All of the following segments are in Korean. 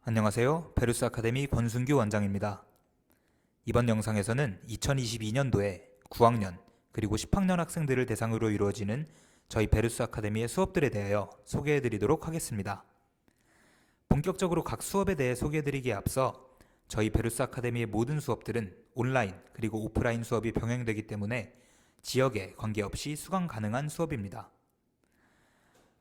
안녕하세요. 베루스 아카데미 권순규 원장입니다. 이번 영상에서는 2022년도에 9학년 그리고 10학년 학생들을 대상으로 이루어지는 저희 베루스 아카데미의 수업들에 대하여 소개해드리도록 하겠습니다. 본격적으로 각 수업에 대해 소개해드리기에 앞서 저희 베루스 아카데미의 모든 수업들은 온라인 그리고 오프라인 수업이 병행되기 때문에 지역에 관계없이 수강 가능한 수업입니다.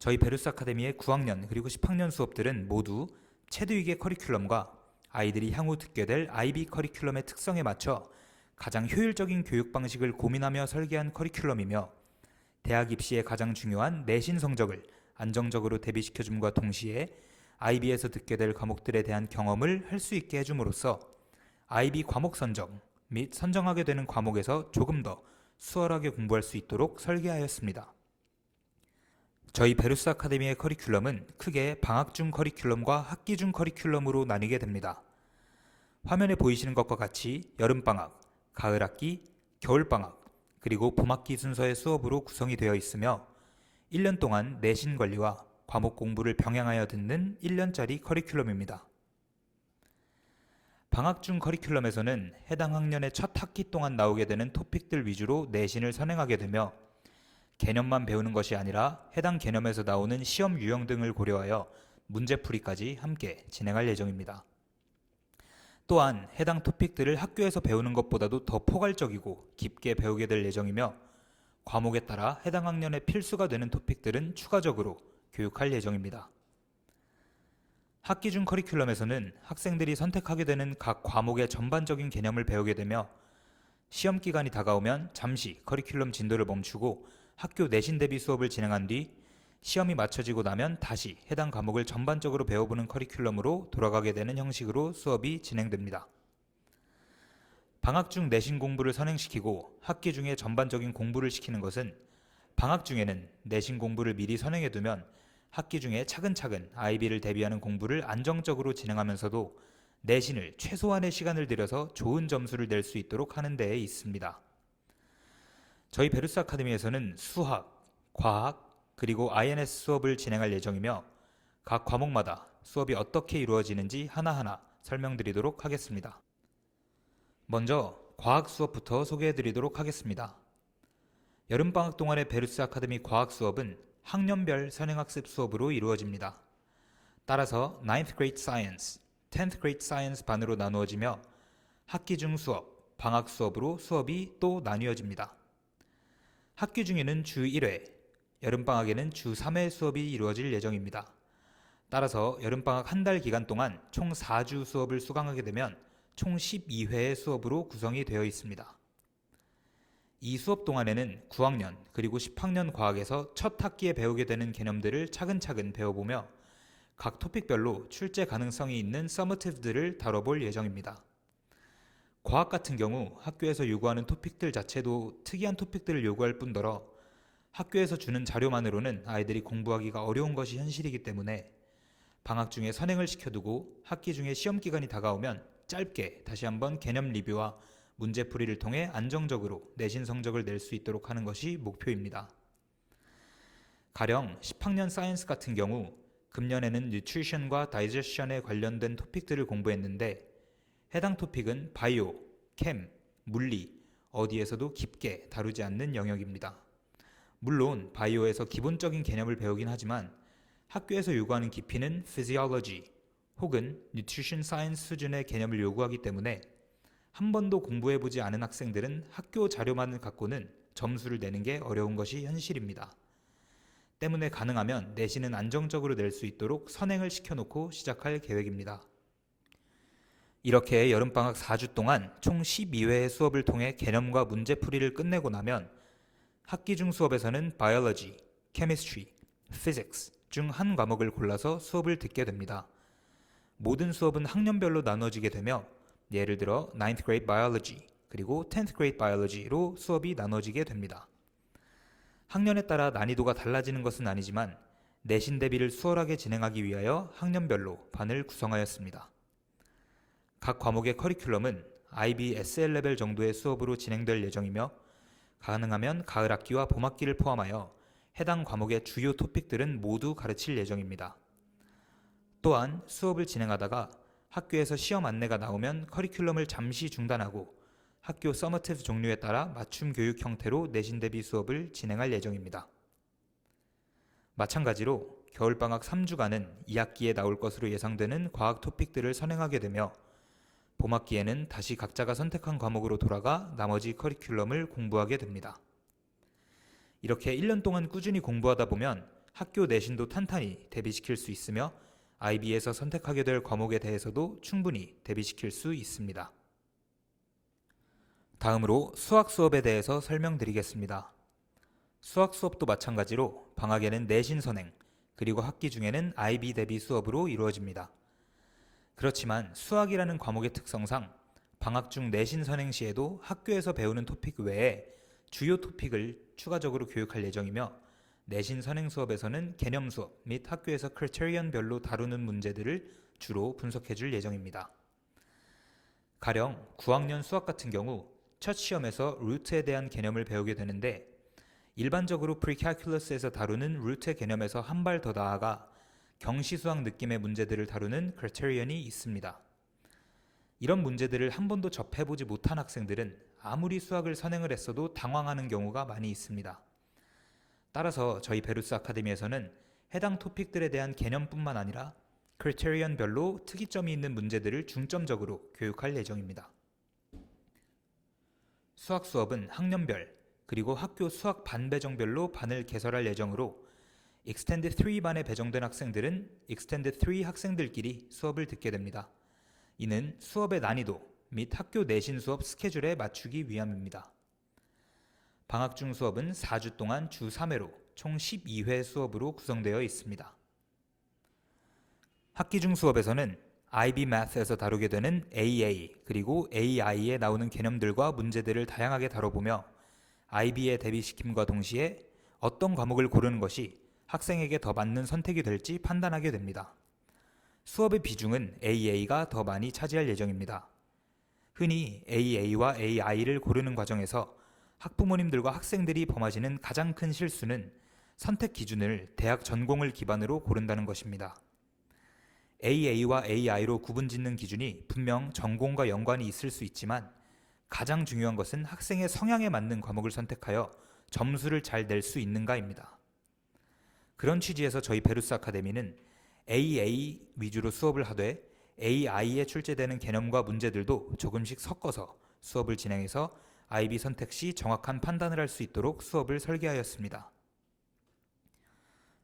저희 베루스 아카데미의 9학년 그리고 10학년 수업들은 모두 체드윅의 커리큘럼과 아이들이 향후 듣게 될 IB 커리큘럼의 특성에 맞춰 가장 효율적인 교육 방식을 고민하며 설계한 커리큘럼이며 대학 입시에 가장 중요한 내신 성적을 안정적으로 대비시켜줌과 동시에 IB에서 듣게 될 과목들에 대한 경험을 할 수 있게 해줌으로써 IB 과목 선정 및 선정하게 되는 과목에서 조금 더 수월하게 공부할 수 있도록 설계하였습니다. 저희 베루스 아카데미의 커리큘럼은 크게 방학 중 커리큘럼과 학기 중 커리큘럼으로 나뉘게 됩니다. 화면에 보이시는 것과 같이 여름방학, 가을학기, 겨울방학, 그리고 봄학기 순서의 수업으로 구성이 되어 있으며 1년 동안 내신 관리와 과목 공부를 병행하여 듣는 1년짜리 커리큘럼입니다. 방학 중 커리큘럼에서는 해당 학년의 첫 학기 동안 나오게 되는 토픽들 위주로 내신을 선행하게 되며 개념만 배우는 것이 아니라 해당 개념에서 나오는 시험 유형 등을 고려하여 문제풀이까지 함께 진행할 예정입니다. 또한 해당 토픽들을 학교에서 배우는 것보다도 더 포괄적이고 깊게 배우게 될 예정이며 과목에 따라 해당 학년의 필수가 되는 토픽들은 추가적으로 교육할 예정입니다. 학기 중 커리큘럼에서는 학생들이 선택하게 되는 각 과목의 전반적인 개념을 배우게 되며 시험 기간이 다가오면 잠시 커리큘럼 진도를 멈추고 학교 내신 대비 수업을 진행한 뒤 시험이 마쳐지고 나면 다시 해당 과목을 전반적으로 배워보는 커리큘럼으로 돌아가게 되는 형식으로 수업이 진행됩니다. 방학 중 내신 공부를 선행시키고 학기 중에 전반적인 공부를 시키는 것은 방학 중에는 내신 공부를 미리 선행해두면 학기 중에 차근차근 IB를 대비하는 공부를 안정적으로 진행하면서도 내신을 최소한의 시간을 들여서 좋은 점수를 낼 수 있도록 하는 데에 있습니다. 저희 베루스 아카데미에서는 수학, 과학, 그리고 INS 수업을 진행할 예정이며 각 과목마다 수업이 어떻게 이루어지는지 하나하나 설명드리도록 하겠습니다. 먼저 과학 수업부터 소개해드리도록 하겠습니다. 여름방학 동안의 베루스 아카데미 과학 수업은 학년별 선행학습 수업으로 이루어집니다. 따라서 9th grade science, 10th grade science 반으로 나누어지며 학기 중 수업, 방학 수업으로 수업이 또 나뉘어집니다. 학기 중에는 주 1회, 여름방학에는 주 3회 수업이 이루어질 예정입니다. 따라서 여름방학 한 달 기간 동안 총 4주 수업을 수강하게 되면 총 12회의 수업으로 구성이 되어 있습니다. 이 수업 동안에는 9학년 그리고 10학년 과학에서 첫 학기에 배우게 되는 개념들을 차근차근 배워보며 각 토픽별로 출제 가능성이 있는 서머티브들을 다뤄볼 예정입니다. 과학 같은 경우 학교에서 요구하는 토픽들 자체도 특이한 토픽들을 요구할 뿐더러 학교에서 주는 자료만으로는 아이들이 공부하기가 어려운 것이 현실이기 때문에 방학 중에 선행을 시켜두고 학기 중에 시험 기간이 다가오면 짧게 다시 한번 개념 리뷰와 문제풀이를 통해 안정적으로 내신 성적을 낼 수 있도록 하는 것이 목표입니다. 가령 10학년 사이언스 같은 경우 금년에는 뉴트리션과 다이제션에 관련된 토픽들을 공부했는데 해당 토픽은 바이오, 캠, 물리, 어디에서도 깊게 다루지 않는 영역입니다. 물론 바이오에서 기본적인 개념을 배우긴 하지만 학교에서 요구하는 깊이는 physiology 혹은 nutrition science 수준의 개념을 요구하기 때문에 한 번도 공부해보지 않은 학생들은 학교 자료만을 갖고는 점수를 내는 게 어려운 것이 현실입니다. 때문에 가능하면 내신은 안정적으로 낼 수 있도록 선행을 시켜놓고 시작할 계획입니다. 이렇게 여름방학 4주 동안 총 12회의 수업을 통해 개념과 문제풀이를 끝내고 나면 학기 중 수업에서는 biology, chemistry, physics 중 한 과목을 골라서 수업을 듣게 됩니다. 모든 수업은 학년별로 나눠지게 되며 예를 들어 9th grade biology 그리고 10th grade biology로 수업이 나눠지게 됩니다. 학년에 따라 난이도가 달라지는 것은 아니지만 내신 대비를 수월하게 진행하기 위하여 학년별로 반을 구성하였습니다. 각 과목의 커리큘럼은 IB SL 레벨 정도의 수업으로 진행될 예정이며 가능하면 가을 학기와 봄 학기를 포함하여 해당 과목의 주요 토픽들은 모두 가르칠 예정입니다. 또한 수업을 진행하다가 학교에서 시험 안내가 나오면 커리큘럼을 잠시 중단하고 학교 서머티브 종류에 따라 맞춤 교육 형태로 내신 대비 수업을 진행할 예정입니다. 마찬가지로 겨울방학 3주간은 2학기에 나올 것으로 예상되는 과학 토픽들을 선행하게 되며 봄학기에는 다시 각자가 선택한 과목으로 돌아가 나머지 커리큘럼을 공부하게 됩니다. 이렇게 1년 동안 꾸준히 공부하다 보면 학교 내신도 탄탄히 대비시킬 수 있으며 IB에서 선택하게 될 과목에 대해서도 충분히 대비시킬 수 있습니다. 다음으로 수학 수업에 대해서 설명드리겠습니다. 수학 수업도 마찬가지로 방학에는 내신 선행, 그리고 학기 중에는 IB 대비 수업으로 이루어집니다. 그렇지만 수학이라는 과목의 특성상 방학 중 내신 선행 시에도 학교에서 배우는 토픽 외에 주요 토픽을 추가적으로 교육할 예정이며 내신 선행 수업에서는 개념 수업 및 학교에서 크리테리언별로 다루는 문제들을 주로 분석해 줄 예정입니다. 가령 9학년 수학 같은 경우 첫 시험에서 루트에 대한 개념을 배우게 되는데 일반적으로 프리캘큘러스에서 다루는 루트의 개념에서 한 발 더 나아가 경시수학 느낌의 문제들을 다루는 크리테리언이 있습니다. 이런 문제들을 한 번도 접해보지 못한 학생들은 아무리 수학을 선행을 했어도 당황하는 경우가 많이 있습니다. 따라서 저희 베루스 아카데미에서는 해당 토픽들에 대한 개념뿐만 아니라 크리테리언별로 특이점이 있는 문제들을 중점적으로 교육할 예정입니다. 수학 수업은 학년별 그리고 학교 수학 반 배정별로 반을 개설할 예정으로 Extended 3 반에 배정된 학생들은 Extended 3 학생들끼리 수업을 듣게 됩니다. 이는 수업의 난이도 및 학교 내신 수업 스케줄에 맞추기 위함입니다. 방학 중 수업은 4주 동안 주 3회로 총 12회 수업으로 구성되어 있습니다. 학기 중 수업에서는 IB Math에서 다루게 되는 AA 그리고 AI에 나오는 개념들과 문제들을 다양하게 다뤄보며 IB에 대비시킴과 동시에 어떤 과목을 고르는 것이 학생에게 더 맞는 선택이 될지 판단하게 됩니다. 수업의 비중은 AA가 더 많이 차지할 예정입니다. 흔히 AA와 AI를 고르는 과정에서 학부모님들과 학생들이 범하시는 가장 큰 실수는 선택 기준을 대학 전공을 기반으로 고른다는 것입니다. AA와 AI로 구분짓는 기준이 분명 전공과 연관이 있을 수 있지만 가장 중요한 것은 학생의 성향에 맞는 과목을 선택하여 점수를 잘 낼 수 있는가입니다. 그런 취지에서 저희 베루스 아카데미는 AA 위주로 수업을 하되 AI에 출제되는 개념과 문제들도 조금씩 섞어서 수업을 진행해서 IB 선택 시 정확한 판단을 할 수 있도록 수업을 설계하였습니다.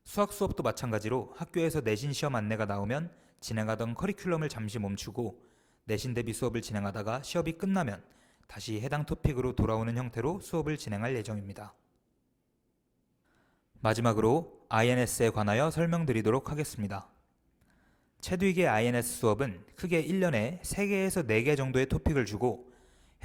수학 수업도 마찬가지로 학교에서 내신 시험 안내가 나오면 진행하던 커리큘럼을 잠시 멈추고 내신 대비 수업을 진행하다가 시험이 끝나면 다시 해당 토픽으로 돌아오는 형태로 수업을 진행할 예정입니다. 마지막으로 INS에 관하여 설명드리도록 하겠습니다. 체드윅의 INS 수업은 크게 1년에 3개에서 4개 정도의 토픽을 주고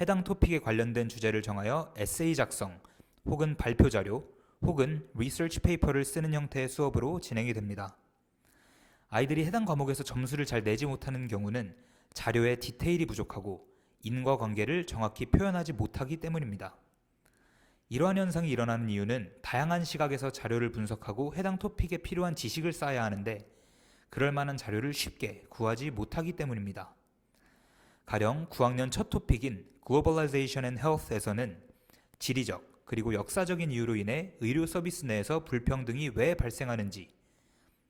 해당 토픽에 관련된 주제를 정하여 에세이 작성 혹은 발표 자료 혹은 리서치 페이퍼를 쓰는 형태의 수업으로 진행이 됩니다. 아이들이 해당 과목에서 점수를 잘 내지 못하는 경우는 자료의 디테일이 부족하고 인과관계를 정확히 표현하지 못하기 때문입니다. 이러한 현상이 일어나는 이유는 다양한 시각에서 자료를 분석하고 해당 토픽에 필요한 지식을 쌓아야 하는데 그럴 만한 자료를 쉽게 구하지 못하기 때문입니다. 가령 9학년 첫 토픽인 Globalization and Health에서는 지리적 그리고 역사적인 이유로 인해 의료 서비스 내에서 불평등이 왜 발생하는지,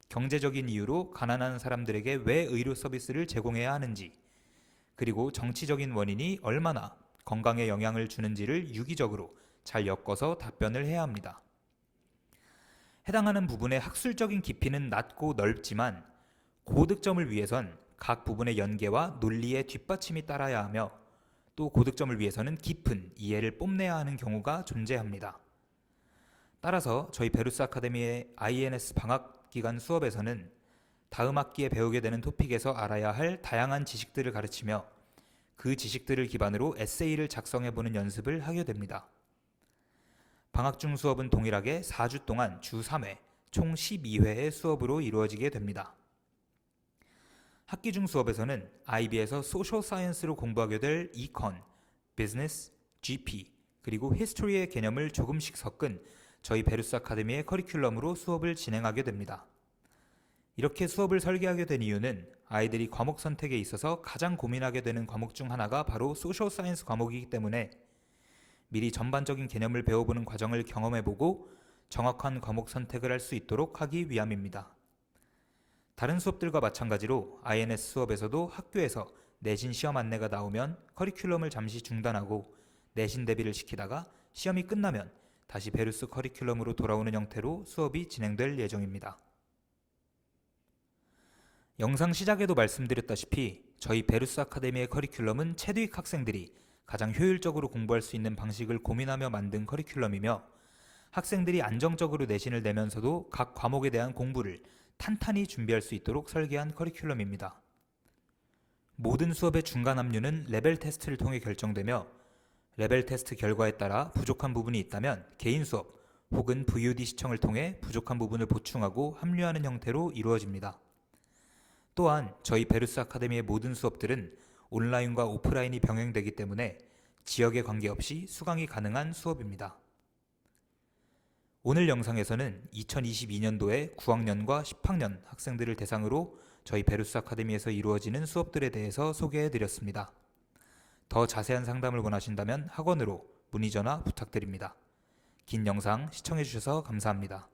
경제적인 이유로 가난한 사람들에게 왜 의료 서비스를 제공해야 하는지, 그리고 정치적인 원인이 얼마나 건강에 영향을 주는지를 유기적으로 잘 엮어서 답변을 해야 합니다. 해당하는 부분의 학술적인 깊이는 낮고 넓지만 고득점을 위해선 각 부분의 연계와 논리의 뒷받침이 따라야 하며 또 고득점을 위해서는 깊은 이해를 뽐내야 하는 경우가 존재합니다. 따라서 저희 베루스 아카데미의 INS 방학 기간 수업에서는 다음 학기에 배우게 되는 토픽에서 알아야 할 다양한 지식들을 가르치며 그 지식들을 기반으로 에세이를 작성해보는 연습을 하게 됩니다. 방학 중 수업은 동일하게 4주 동안 주 3회, 총 12회의 수업으로 이루어지게 됩니다. 학기 중 수업에서는 IB에서 소셜 사이언스로 공부하게 될 이컨, 비즈니스, GP, 그리고 히스토리의 개념을 조금씩 섞은 저희 베루스 아카데미의 커리큘럼으로 수업을 진행하게 됩니다. 이렇게 수업을 설계하게 된 이유는 아이들이 과목 선택에 있어서 가장 고민하게 되는 과목 중 하나가 바로 소셜 사이언스 과목이기 때문에 미리 전반적인 개념을 배워보는 과정을 경험해보고 정확한 과목 선택을 할 수 있도록 하기 위함입니다. 다른 수업들과 마찬가지로 INS 수업에서도 학교에서 내신 시험 안내가 나오면 커리큘럼을 잠시 중단하고 내신 대비를 시키다가 시험이 끝나면 다시 베루스 커리큘럼으로 돌아오는 형태로 수업이 진행될 예정입니다. 영상 시작에도 말씀드렸다시피 저희 베루스 아카데미의 커리큘럼은 체드윅 학생들이 가장 효율적으로 공부할 수 있는 방식을 고민하며 만든 커리큘럼이며 학생들이 안정적으로 내신을 내면서도 각 과목에 대한 공부를 탄탄히 준비할 수 있도록 설계한 커리큘럼입니다. 모든 수업의 중간 합류는 레벨 테스트를 통해 결정되며 레벨 테스트 결과에 따라 부족한 부분이 있다면 개인 수업 혹은 VOD 시청을 통해 부족한 부분을 보충하고 합류하는 형태로 이루어집니다. 또한 저희 베루스 아카데미의 모든 수업들은 온라인과 오프라인이 병행되기 때문에 지역에 관계없이 수강이 가능한 수업입니다. 오늘 영상에서는 2022년도에 9학년과 10학년 학생들을 대상으로 저희 베루스 아카데미에서 이루어지는 수업들에 대해서 소개해드렸습니다. 더 자세한 상담을 원하신다면 학원으로 문의 전화 부탁드립니다. 긴 영상 시청해주셔서 감사합니다.